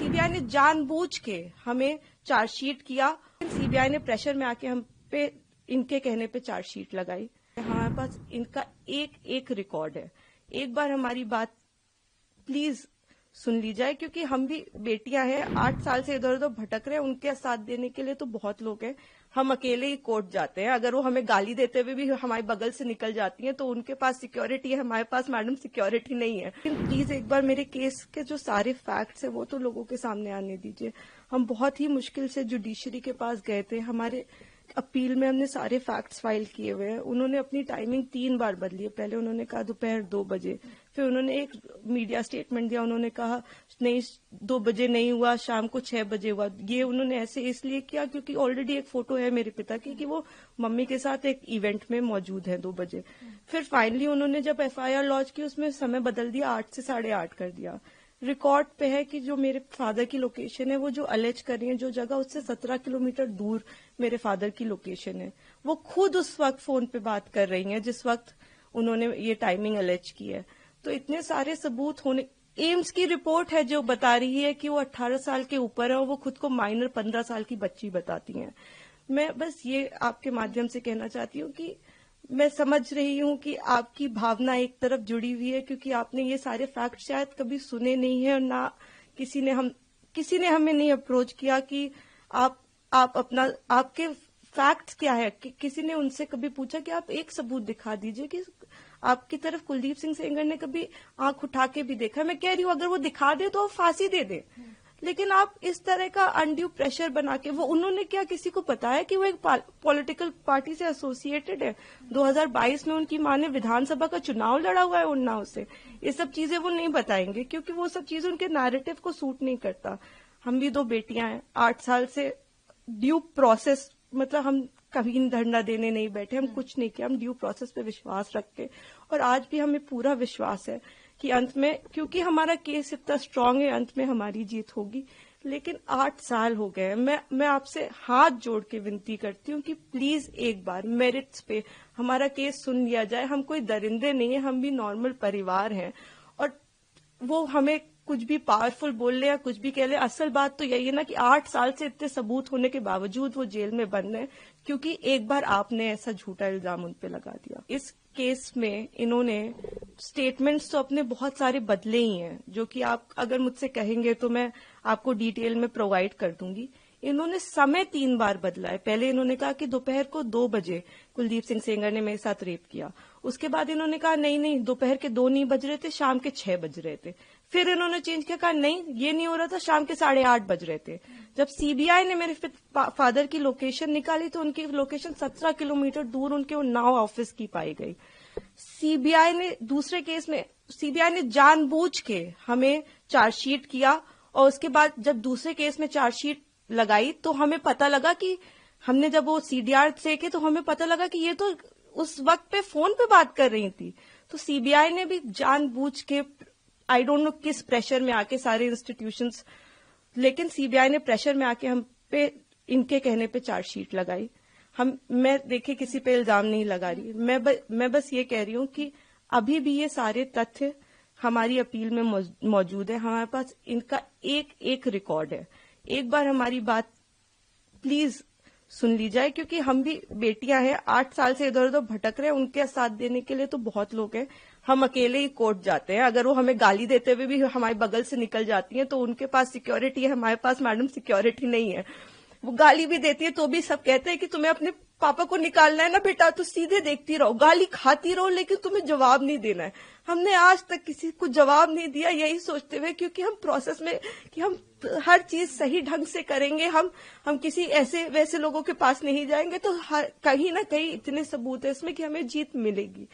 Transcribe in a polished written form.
CBI ने जानबूझ के हमें चार्जशीट किया। सीबीआई ने प्रेशर में आके हम पे इनके कहने पे चार्जशीट लगाई। हमारे पास इनका एक एक रिकॉर्ड है। एक बार हमारी बात प्लीज सुन ली जाए, क्योंकि हम भी बेटियां हैं, 8 साल से इधर उधर भटक रहे हैं। उनके साथ देने के लिए तो बहुत लोग हैं। हम अकेले ही कोर्ट जाते हैं। अगर वो हमें गाली देते हुए भी हमारे बगल से निकल जाती हैं तो उनके पास सिक्योरिटी है, हमारे पास मैडम सिक्योरिटी नहीं है। प्लीज एक बार मेरे केस के जो सारे फैक्ट्स है वो तो लोगों के सामने आने दीजिए। हम बहुत ही मुश्किल से जुडिशरी के पास गए थे। हमारे अपील में हमने सारे फैक्ट्स फाइल किए हुए हैं। उन्होंने अपनी टाइमिंग 3 बार बदली है। पहले उन्होंने कहा दोपहर 2 बजे, फिर उन्होंने एक मीडिया स्टेटमेंट दिया, उन्होंने कहा नहीं 2 बजे नहीं हुआ, शाम को 6 बजे हुआ। ये उन्होंने ऐसे इसलिए किया क्योंकि ऑलरेडी एक फोटो है मेरे पिता की कि वो मम्मी के साथ एक इवेंट में मौजूद है 2 बजे। फिर फाइनली उन्होंने जब FIR लॉन्च की उसमें समय बदल दिया, 8 से 8:30 कर दिया। रिकॉर्ड पे है कि जो मेरे फादर की लोकेशन है, वो जो अलेज कर रही है जो जगह, उससे 17 किलोमीटर दूर मेरे फादर की लोकेशन है। वो खुद उस वक्त फोन पे बात कर रही हैं जिस वक्त उन्होंने ये टाइमिंग अलेज की है। तो इतने सारे सबूत होने, एम्स की रिपोर्ट है जो बता रही है कि वो 18 साल के ऊपर है और वो खुद को माइनर 15 साल की बच्ची बताती हैं। मैं बस ये आपके माध्यम से कहना चाहती हूँ कि मैं समझ रही हूँ कि आपकी भावना एक तरफ जुड़ी हुई है, क्योंकि आपने ये सारे फैक्ट शायद कभी सुने नहीं है और ना किसी ने हमें नहीं अप्रोच किया कि आप अपना आपके फैक्ट्स क्या है। किसी ने उनसे कभी पूछा कि आप एक सबूत दिखा दीजिए कि आपकी तरफ कुलदीप सिंह सेंगर ने कभी आंख उठा के भी देखा। मैं कह रही हूँ अगर वो दिखा दे तो फांसी दे दे, लेकिन आप इस तरह का अनड्यू प्रेशर बना के, वो उन्होंने क्या किसी को पता है कि वो एक पॉलिटिकल पार्टी से एसोसिएटेड है। 2022 में उनकी मां ने विधानसभा का चुनाव लड़ा हुआ है उन्नाव से। ये सब चीजें वो नहीं बताएंगे क्योंकि वो सब चीजें उनके नैरेटिव को सूट नहीं करता। हम भी 2 बेटियां हैं, 8 साल से ड्यू प्रोसेस, मतलब हम कभी धरना देने नहीं बैठे, हम कुछ नहीं किया, हम ड्यू प्रोसेस पे विश्वास रखते और आज भी हमें पूरा विश्वास है कि अंत में, क्योंकि हमारा केस इतना स्ट्रांग है, अंत में हमारी जीत होगी। लेकिन 8 साल हो गए। मैं आपसे हाथ जोड़ के विनती करती हूँ कि प्लीज एक बार मेरिट्स पे हमारा केस सुन लिया जाए। हम कोई दरिंदे नहीं है, हम भी नॉर्मल परिवार हैं और वो हमें कुछ भी पावरफुल बोल ले या कुछ भी कह ले, असल बात तो यही है ना कि 8 साल से इतने सबूत होने के बावजूद वो जेल में बंद है क्योंकि एक बार आपने ऐसा झूठा इल्जाम उन पे लगा दिया। इस केस में इन्होंने स्टेटमेंट्स तो अपने बहुत सारे बदले ही हैं, जो कि आप अगर मुझसे कहेंगे तो मैं आपको डिटेल में प्रोवाइड कर दूंगी। इन्होंने समय 3 बार बदला है। पहले इन्होंने कहा कि दोपहर को 2 बजे कुलदीप सिंह सेंगर ने मेरे साथ रेप किया। उसके बाद इन्होंने कहा नहीं दोपहर के 2 नहीं बज रहे थे, शाम के 6 बज रहे थे। फिर इन्होंने चेंज किया, कहा नहीं ये नहीं हो रहा था, शाम के 8:30 बज रहे थे। जब सीबीआई ने मेरे फादर की लोकेशन निकाली तो उनकी लोकेशन 17 किलोमीटर दूर उनके उन्नाव ऑफिस की पाई गई। सीबीआई ने दूसरे केस में जानबूझ के हमें चार्जशीट किया और उसके बाद जब दूसरे केस में चार्जशीट लगाई तो हमें पता लगा कि हमने जब वो CDR देखे तो हमें पता लगा कि ये तो उस वक्त पे फोन पे बात कर रही थी। तो सीबीआई ने भी जानबूझ के, आई डोंट नो किस प्रेशर में आके, सारे इंस्टीट्यूशंस, लेकिन सीबीआई ने प्रेशर में आके हम पे इनके कहने पे चार्जशीट लगाई। मैं देखिए किसी पे इल्जाम नहीं लगा रही, मैं बस ये कह रही हूँ कि अभी भी ये सारे तथ्य हमारी अपील में मौजूद है। हमारे पास इनका एक एक रिकॉर्ड है। एक बार हमारी बात प्लीज सुन ली जाए, क्योंकि हम भी बेटियां हैं, 8 साल से इधर उधर भटक रहे हैं। उनके साथ देने के लिए तो बहुत लोग हैं। हम अकेले ही कोर्ट जाते हैं। अगर वो हमें गाली देते हुए भी हमारे बगल से निकल जाती हैं तो उनके पास सिक्योरिटी है, हमारे पास मैडम सिक्योरिटी नहीं है। वो गाली भी देती है तो भी सब कहते हैं कि तुम्हें अपने पापा को निकालना है ना बेटा, तो सीधे देखती रहो, गाली खाती रहो, लेकिन तुम्हें जवाब नहीं देना है। हमने आज तक किसी को जवाब नहीं दिया, यही सोचते हुए, क्योंकि हम प्रोसेस में कि हम हर चीज सही ढंग से करेंगे। हम किसी ऐसे वैसे लोगों के पास नहीं जाएंगे तो कहीं ना कहीं इतने सबूत है इसमें कि हमें जीत मिलेगी।